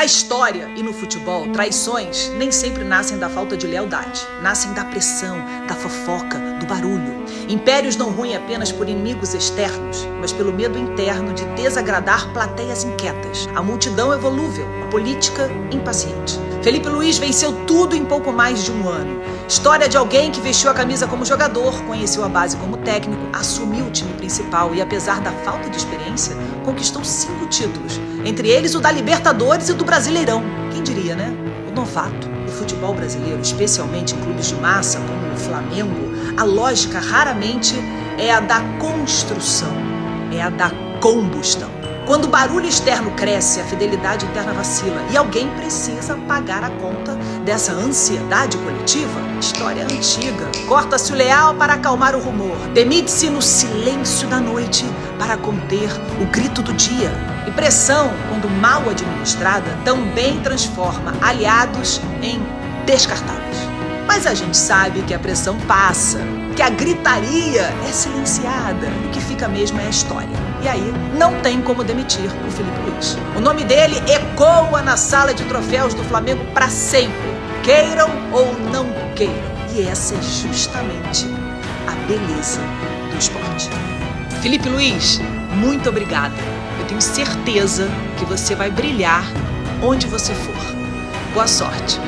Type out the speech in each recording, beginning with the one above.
Na história e no futebol, traições nem sempre nascem da falta de lealdade. Nascem da pressão, da fofoca, do barulho. Impérios não ruem apenas por inimigos externos, mas pelo medo interno de desagradar plateias inquietas. A multidão é volúvel, a política impaciente. Felipe Luiz venceu tudo em pouco mais de um ano. História de alguém que vestiu a camisa como jogador, conheceu a base como técnico, assumiu o time principal e, apesar da falta de experiência, conquistou 5 títulos. Entre eles o da Libertadores e do Brasileirão. Quem diria, né? O novato do futebol brasileiro, especialmente em clubes de massa como o Flamengo, a lógica raramente é a da construção, é a da combustão. Quando o barulho externo cresce, a fidelidade interna vacila e alguém precisa pagar a conta dessa ansiedade coletiva. História antiga. Corta-se o leal para acalmar o rumor. Demite-se no silêncio da noite para conter o grito do dia. E pressão, quando mal administrada, também transforma aliados em descartáveis. Mas a gente sabe que a pressão passa, que a gritaria é silenciada, o que fica mesmo é a história. E aí, não tem como demitir o Felipe Luiz. O nome dele ecoa na sala de troféus do Flamengo para sempre, queiram ou não queiram. E essa é justamente a beleza do esporte. Felipe Luiz, muito obrigada. Eu tenho certeza que você vai brilhar onde você for. Boa sorte.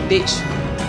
Beijo.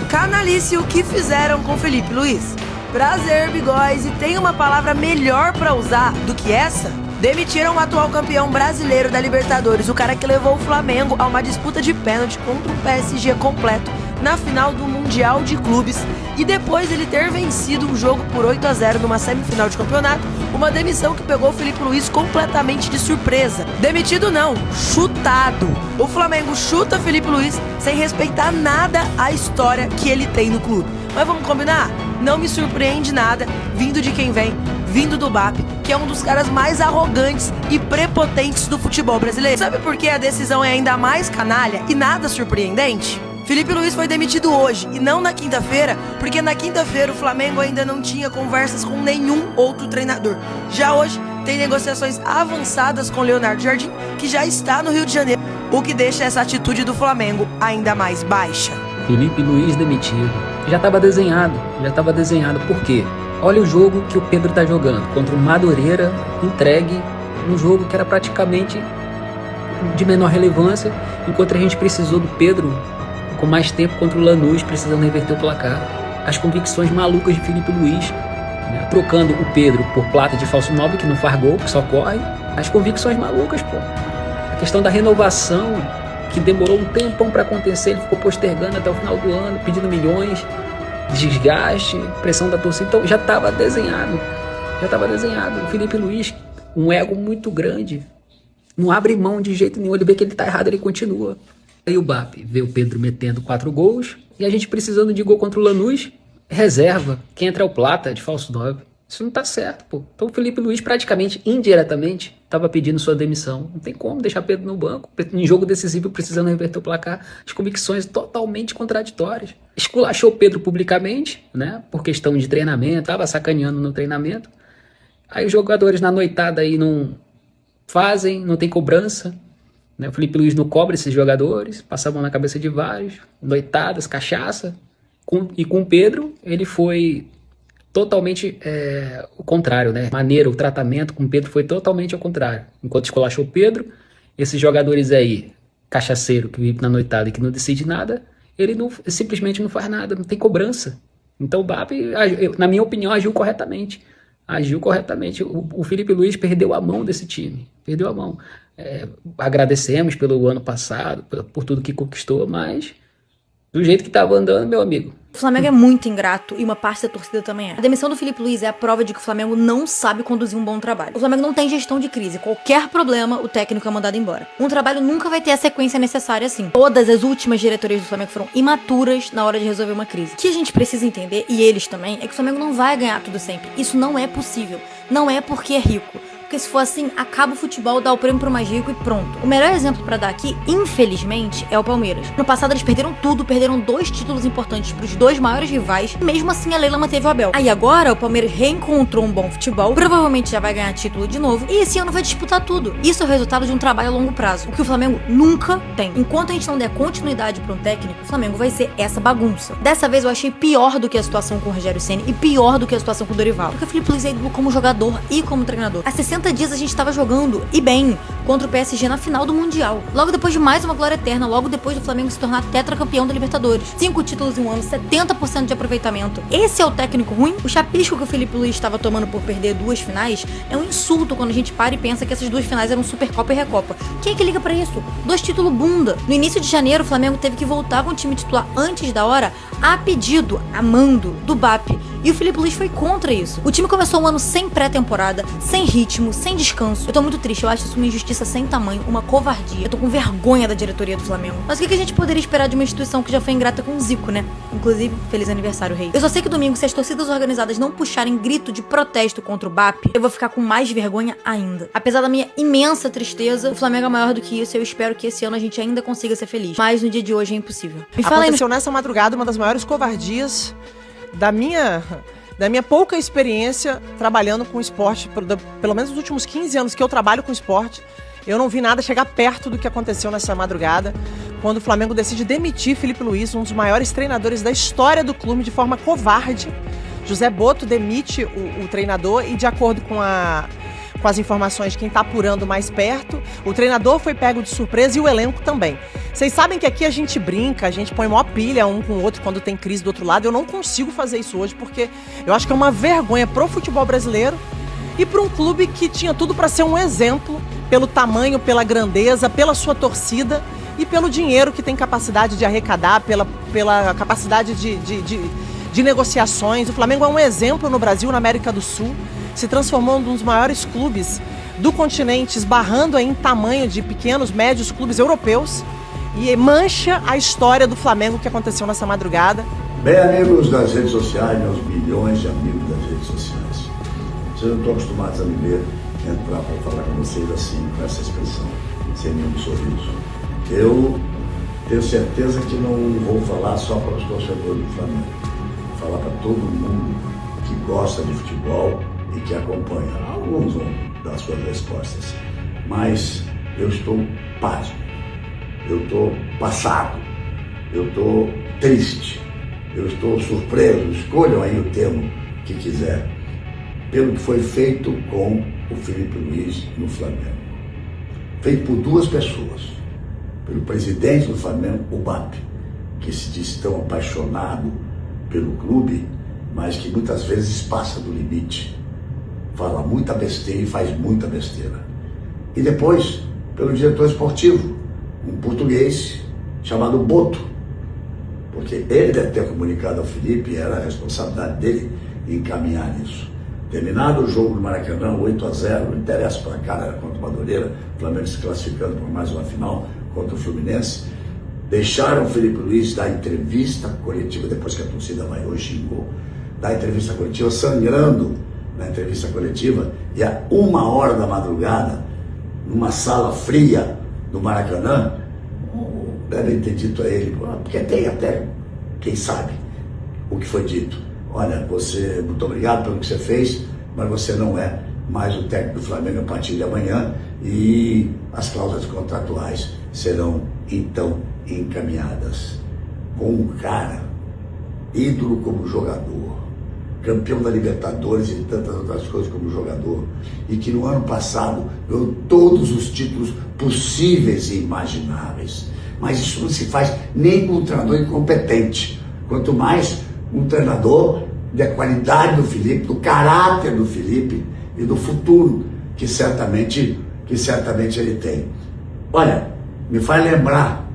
Canalice o que fizeram com Felipe Luiz. Prazer, bigóis, e tem uma palavra melhor pra usar do que essa? Demitiram o atual campeão brasileiro da Libertadores, o cara que levou o Flamengo a uma disputa de pênalti contra o PSG completo na final do Mundial de Clubes, e depois ele ter vencido um jogo por 8-0 numa semifinal de campeonato, uma demissão que pegou o Felipe Luiz completamente de surpresa. Demitido não, chutado. O Flamengo chuta Felipe Luiz sem respeitar nada a história que ele tem no clube. Mas vamos combinar? Não me surpreende nada, vindo de quem vem, vindo do BAP, que é um dos caras mais arrogantes e prepotentes do futebol brasileiro. Sabe por que a decisão é ainda mais canalha e nada surpreendente? Felipe Luiz foi demitido hoje e não na quinta-feira, porque na quinta-feira o Flamengo ainda não tinha conversas com nenhum outro treinador. Já hoje tem negociações avançadas com Leonardo Jardim, que já está no Rio de Janeiro, o que deixa essa atitude do Flamengo ainda mais baixa. Felipe Luiz demitido. Já estava desenhado. Por quê? Olha o jogo que o Pedro tá jogando contra o Madureira, entregue, um jogo que era praticamente de menor relevância, enquanto a gente precisou do Pedro com mais tempo contra o Lanús, precisando reverter o placar. As convicções malucas de Felipe Luiz, né? Trocando o Pedro por Plata de falso 9, que não faz gol, que só corre. As convicções malucas, pô. A questão da renovação, que demorou um tempão para acontecer, ele ficou postergando até o final do ano, pedindo milhões, desgaste, pressão da torcida. Então já estava desenhado. O Felipe Luiz, um ego muito grande, não abre mão de jeito nenhum. Ele vê que ele tá errado, ele continua. Aí o BAP vê o Pedro metendo 4 gols e a gente precisando de gol contra o Lanús, reserva. Quem entra é o Plata, de falso 9. Isso não tá certo, pô. Então o Felipe Luiz praticamente, indiretamente, estava pedindo sua demissão. Não tem como deixar Pedro no banco. Em jogo decisivo, precisando reverter o placar. As convicções totalmente contraditórias. Esculachou Pedro publicamente, né? Por questão de treinamento, tava sacaneando no treinamento. Aí os jogadores na noitada aí não fazem, não tem cobrança. O Felipe Luiz não cobra esses jogadores, passavam na cabeça de vários, noitadas, cachaça. E com o Pedro, ele foi totalmente o contrário, né? O tratamento com o Pedro foi totalmente ao contrário. Enquanto esculachou o Pedro, esses jogadores aí, cachaceiro, que vive na noitada e que não decide nada, ele simplesmente não faz nada, não tem cobrança. Então o BAP, na minha opinião, agiu corretamente. O Felipe Luiz perdeu a mão desse time, perdeu a mão. Agradecemos pelo ano passado, por tudo que conquistou, mas do jeito que estava andando, meu amigo. O Flamengo é muito ingrato e uma parte da torcida também é. A demissão do Felipe Luiz é a prova de que o Flamengo não sabe conduzir um bom trabalho. O Flamengo não tem gestão de crise. Qualquer problema, o técnico é mandado embora. Um trabalho nunca vai ter a sequência necessária assim. Todas as últimas diretorias do Flamengo foram imaturas na hora de resolver uma crise. O que a gente precisa entender, e eles também, é que o Flamengo não vai ganhar tudo sempre. Isso não é possível. Não é porque é rico. porque se for assim, acaba o futebol, dá o prêmio pro mais rico e pronto. O melhor exemplo pra dar aqui, infelizmente, é o Palmeiras. No passado eles perderam tudo, perderam 2 títulos importantes pros 2 maiores rivais, e mesmo assim a Leila manteve o Abel. Aí agora o Palmeiras reencontrou um bom futebol, provavelmente já vai ganhar título de novo, e esse ano vai disputar tudo. Isso é o resultado de um trabalho a longo prazo, o que o Flamengo nunca tem. Enquanto a gente não der continuidade pra um técnico, o Flamengo vai ser essa bagunça. Dessa vez eu achei pior do que a situação com o Rogério Ceni e pior do que a situação com o Dorival. Porque o Felipe Luiz é ídolo como jogador e como treinador. Há 60 dias a gente tava jogando, e bem, contra o PSG na final do Mundial. Logo depois de mais uma glória eterna, logo depois do Flamengo se tornar tetracampeão da Libertadores. 5 títulos em um ano, 70% de aproveitamento. Esse é o técnico ruim? O chapisco que o Felipe Luiz estava tomando por perder 2 finais é um insulto quando a gente para e pensa que essas 2 finais eram Supercopa e Recopa. Quem é que liga pra isso? 2 títulos bunda. No início de janeiro, o Flamengo teve que voltar com o time titular antes da hora, a pedido, a mando, do BAP. E o Felipe Luiz foi contra isso. O time começou um ano sem pré-temporada, sem ritmo, sem descanso. Eu tô muito triste, eu acho isso uma injustiça sem tamanho, uma covardia. Eu tô com vergonha da diretoria do Flamengo. Mas o que a gente poderia esperar de uma instituição que já foi ingrata com o Zico, né? Inclusive, feliz aniversário, rei. Eu só sei que domingo, se as torcidas organizadas não puxarem grito de protesto contra o BAP, eu vou ficar com mais vergonha ainda. Apesar da minha imensa tristeza, o Flamengo é maior do que isso e eu espero que esse ano a gente ainda consiga ser feliz. Mas no dia de hoje é impossível. Me fala aí. Aconteceu nessa madrugada uma das maiores covardias da minha pouca experiência trabalhando com esporte, pelo menos nos últimos 15 anos que eu trabalho com esporte, eu não vi nada chegar perto do que aconteceu nessa madrugada, quando o Flamengo decide demitir Felipe Luiz, um dos maiores treinadores da história do clube, de forma covarde. José Boto demite o treinador e, de acordo com as informações de quem está apurando mais perto, o treinador foi pego de surpresa e o elenco também. Vocês sabem que aqui a gente brinca, a gente põe maior pilha um com o outro quando tem crise do outro lado. Eu não consigo fazer isso hoje porque eu acho que é uma vergonha pro futebol brasileiro e para um clube que tinha tudo para ser um exemplo pelo tamanho, pela grandeza, pela sua torcida e pelo dinheiro que tem capacidade de arrecadar, pela capacidade de negociações. O Flamengo é um exemplo no Brasil, na América do Sul. Se transformou num dos maiores clubes do continente, esbarrando aí em tamanho de pequenos, médios clubes europeus, e mancha a história do Flamengo que aconteceu nessa madrugada. Bem, amigos das redes sociais, meus milhões de amigos das redes sociais, vocês não estão acostumados a me ver entrar para falar com vocês assim, com essa expressão, sem nenhum sorriso. Eu tenho certeza que não vou falar só para os torcedores do Flamengo, vou falar para todo mundo que gosta de futebol e que acompanha. Alguns vão dar suas respostas, mas eu estou pasmo, eu estou passado, eu estou triste, eu estou surpreso, escolham aí o termo que quiser, pelo que foi feito com o Felipe Luiz no Flamengo. Feito por 2 pessoas, pelo presidente do Flamengo, o BAP, que se diz tão apaixonado pelo clube, mas que muitas vezes passa do limite. Fala muita besteira e faz muita besteira. E depois, pelo diretor esportivo, um português chamado Boto, porque ele deve ter comunicado ao Felipe, era a responsabilidade dele encaminhar isso. Terminado o jogo do Maracanã, 8-0, não interessa para cá, era contra o Madureira, o Flamengo se classificando para mais uma final contra o Fluminense, deixaram o Felipe Luiz dar entrevista coletiva, depois que a torcida vaiou e xingou, dar entrevista coletiva, sangrando na entrevista coletiva, e a 1h da madrugada, numa sala fria do Maracanã, devem ter dito a ele, porque tem até, quem sabe, o que foi dito. Olha, você, muito obrigado pelo que você fez, mas você não é mais o técnico do Flamengo a partir de amanhã e as cláusulas contratuais serão então encaminhadas. Com um cara, ídolo como jogador, campeão da Libertadores e tantas outras coisas como jogador, e que no ano passado ganhou todos os títulos possíveis e imagináveis. Mas isso não se faz nem com um treinador incompetente, quanto mais um treinador da qualidade do Felipe, do caráter do Felipe e do futuro que certamente ele tem. Olha, me faz lembrar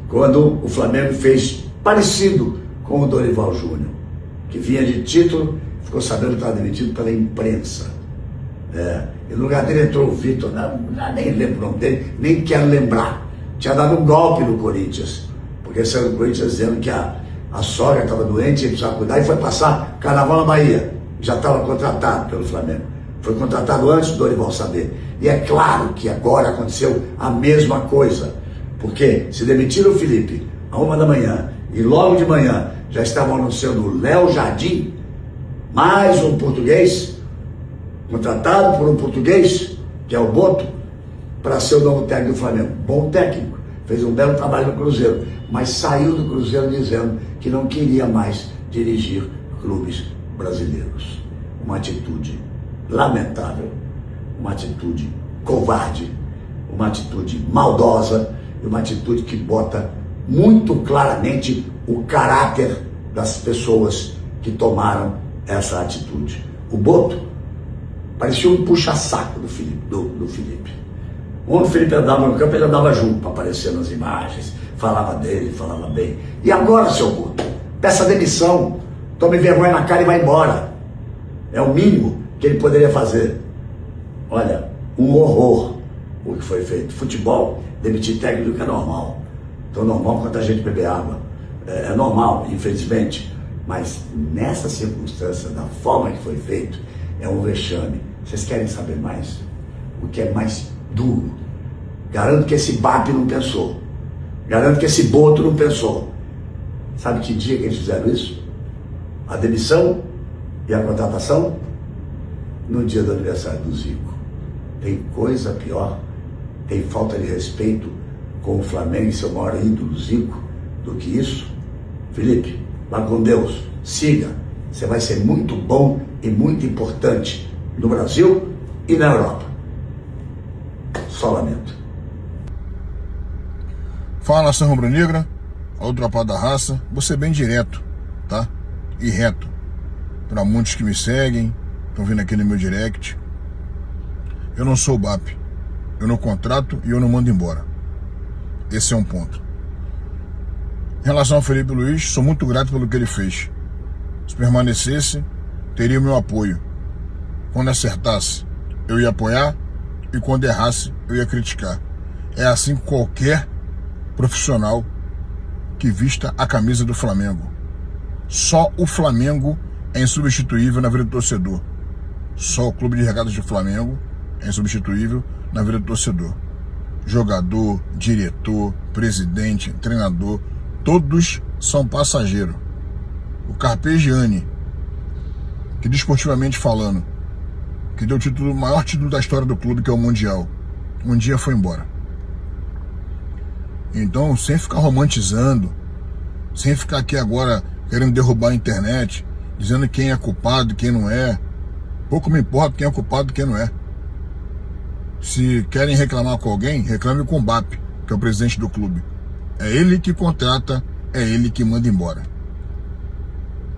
quando o Flamengo fez parecido com o Dorival Júnior, que vinha de título, ficou sabendo que estava demitido pela imprensa. E no lugar dele entrou o Vitor, nem lembro o nome dele, nem quero lembrar. Tinha dado um golpe no Corinthians, porque saiu do Corinthians dizendo que a sogra estava doente, ele precisava cuidar, e foi passar carnaval na Bahia. Já estava contratado pelo Flamengo. Foi contratado antes do Dorival saber. E é claro que agora aconteceu a mesma coisa. Porque se demitiram o Felipe à 1 da manhã e logo de manhã já estavam anunciando o Léo Jardim, mais um português, contratado por um português, que é o Boto, para ser o novo técnico do Flamengo. Bom técnico, fez um belo trabalho no Cruzeiro, mas saiu do Cruzeiro dizendo que não queria mais dirigir clubes brasileiros. Uma atitude lamentável, uma atitude covarde, uma atitude maldosa e uma atitude que bota muito claramente o caráter das pessoas que tomaram essa atitude. O Boto parecia um puxa-saco do Felipe. Quando o Felipe andava no campo, ele andava junto para aparecer nas imagens, falava dele, falava bem. E agora, seu Boto, peça demissão, tome vergonha na cara e vá embora. É o mínimo que ele poderia fazer. Olha, um horror o que foi feito. Futebol, demitir técnico é normal. Tão normal quanto a gente beber água. É normal, infelizmente. Mas nessa circunstância, da forma que foi feito, é um vexame. Vocês querem saber mais? O que é mais duro? Garanto que esse BAP não pensou. Garanto que esse Boto não pensou. Sabe que dia que eles fizeram isso? A demissão e a contratação? No dia do aniversário do Zico. Tem coisa pior? Tem falta de respeito com o Flamengo e seu maior ídolo, Zico, do que isso? Felipe, vá com Deus, siga. Você vai ser muito bom e muito importante no Brasil e na Europa. Só lamento. Fala, nação rubro-negra, a outra parte da raça. Vou ser bem direto, tá? E reto. Para muitos que me seguem, estão vindo aqui no meu direct. Eu não sou o BAP. Eu não contrato e eu não mando embora. Esse é um ponto. Em relação ao Felipe Luiz, sou muito grato pelo que ele fez. Se permanecesse, teria o meu apoio. Quando acertasse, eu ia apoiar, e quando errasse, eu ia criticar. É assim com qualquer profissional que vista a camisa do Flamengo. Só o Flamengo é insubstituível na vida do torcedor. Só o Clube de Regatas do Flamengo é insubstituível na vida do torcedor. Jogador, diretor, presidente, treinador, todos são passageiros. O Carpegiani, que desportivamente falando, que deu o maior título da história do clube, que é o Mundial, um dia foi embora. Então, sem ficar romantizando, sem ficar aqui agora querendo derrubar a internet, dizendo quem é culpado e quem não é, pouco me importa quem é culpado e quem não é. Se querem reclamar com alguém, reclame com o BAP, que é o presidente do clube. É ele que contrata, é ele que manda embora.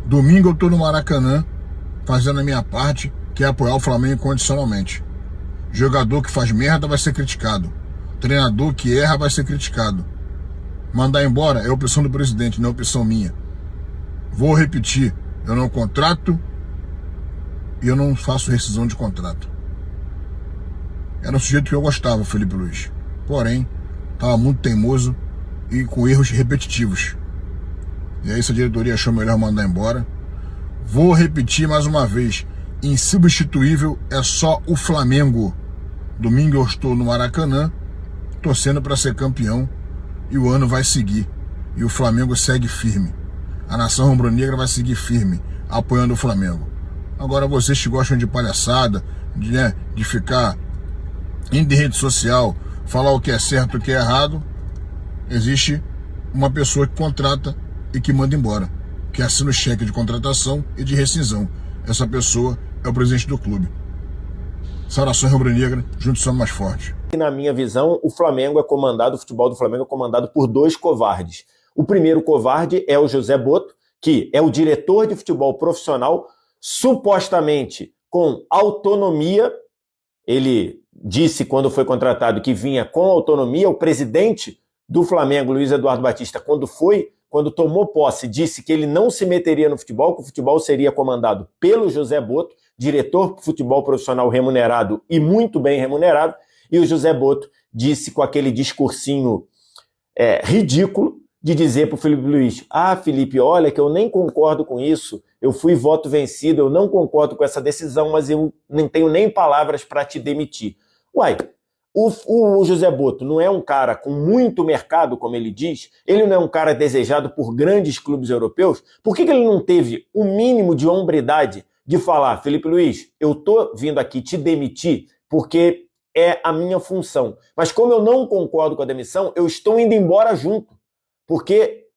Domingo eu tô no Maracanã, fazendo a minha parte, que é apoiar o Flamengo incondicionalmente. Jogador que faz merda vai ser criticado. Treinador que erra vai ser criticado. Mandar embora é opção do presidente, não é opção minha. Vou repetir, eu não contrato e eu não faço rescisão de contrato. Era um sujeito que eu gostava, Felipe Luiz. Porém, estava muito teimoso e com erros repetitivos. E aí essa diretoria achou melhor mandar embora. Vou repetir mais uma vez, insubstituível é só o Flamengo. Domingo eu estou no Maracanã, torcendo para ser campeão, e o ano vai seguir. E o Flamengo segue firme. A nação rubro-negra vai seguir firme, apoiando o Flamengo. Agora vocês que gostam de palhaçada, de ficar indo em rede social, falar o que é certo e o que é errado, existe uma pessoa que contrata e que manda embora, que assina o cheque de contratação e de rescisão. Essa pessoa é o presidente do clube. Saudações rubro-negra, juntos somos mais fortes. Na minha visão, o futebol do Flamengo é comandado por dois covardes. O primeiro covarde é o José Boto, que é o diretor de futebol profissional, supostamente com autonomia. Ele disse quando foi contratado que vinha com autonomia. O presidente do Flamengo, Luiz Eduardo Batista, quando tomou posse, disse que ele não se meteria no futebol, que o futebol seria comandado pelo José Boto, diretor de futebol profissional remunerado e muito bem remunerado, e o José Boto disse com aquele discursinho ridículo, de dizer para o Felipe Luiz, Felipe, olha que eu nem concordo com isso, eu fui voto vencido, eu não concordo com essa decisão, mas eu não tenho nem palavras para te demitir. Uai, o José Botto não é um cara com muito mercado, como ele diz, ele não é um cara desejado por grandes clubes europeus, por que ele não teve o mínimo de hombridade de falar, Felipe Luiz, eu tô vindo aqui te demitir porque é a minha função, mas como eu não concordo com a demissão, eu estou indo embora junto. Porque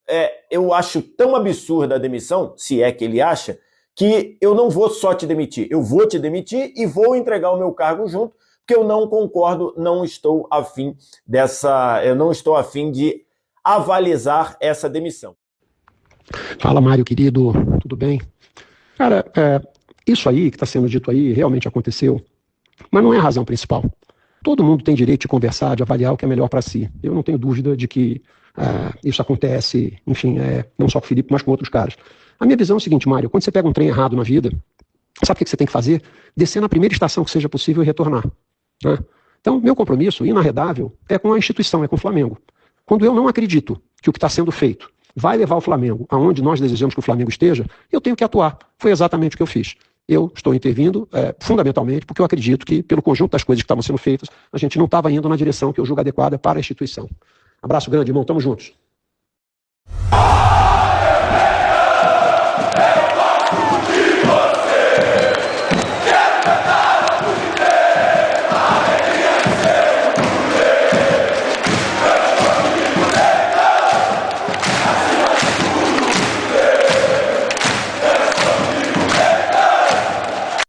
eu acho tão absurda a demissão, se é que ele acha, que eu não vou só te demitir. Eu vou te demitir e vou entregar o meu cargo junto, porque eu não concordo, não estou afim de avalizar essa demissão. Fala, Mário, querido, tudo bem? Cara, isso aí que está sendo dito aí realmente aconteceu, mas não é a razão principal. Todo mundo tem direito de conversar, de avaliar o que é melhor para si. Eu não tenho dúvida de que isso acontece, enfim, não só com o Felipe, mas com outros caras. A minha visão é o seguinte, Mário, quando você pega um trem errado na vida, sabe o que você tem que fazer? Descer na primeira estação que seja possível e retornar. Né? Então, meu compromisso inarredável é com a instituição, é com o Flamengo. Quando eu não acredito que o que está sendo feito vai levar o Flamengo aonde nós desejamos que o Flamengo esteja, eu tenho que atuar. Foi exatamente o que eu fiz. Eu estou intervindo fundamentalmente porque eu acredito que, pelo conjunto das coisas que estavam sendo feitas, a gente não estava indo na direção que eu julgo adequada para a instituição. Abraço grande, irmão. Tamo juntos.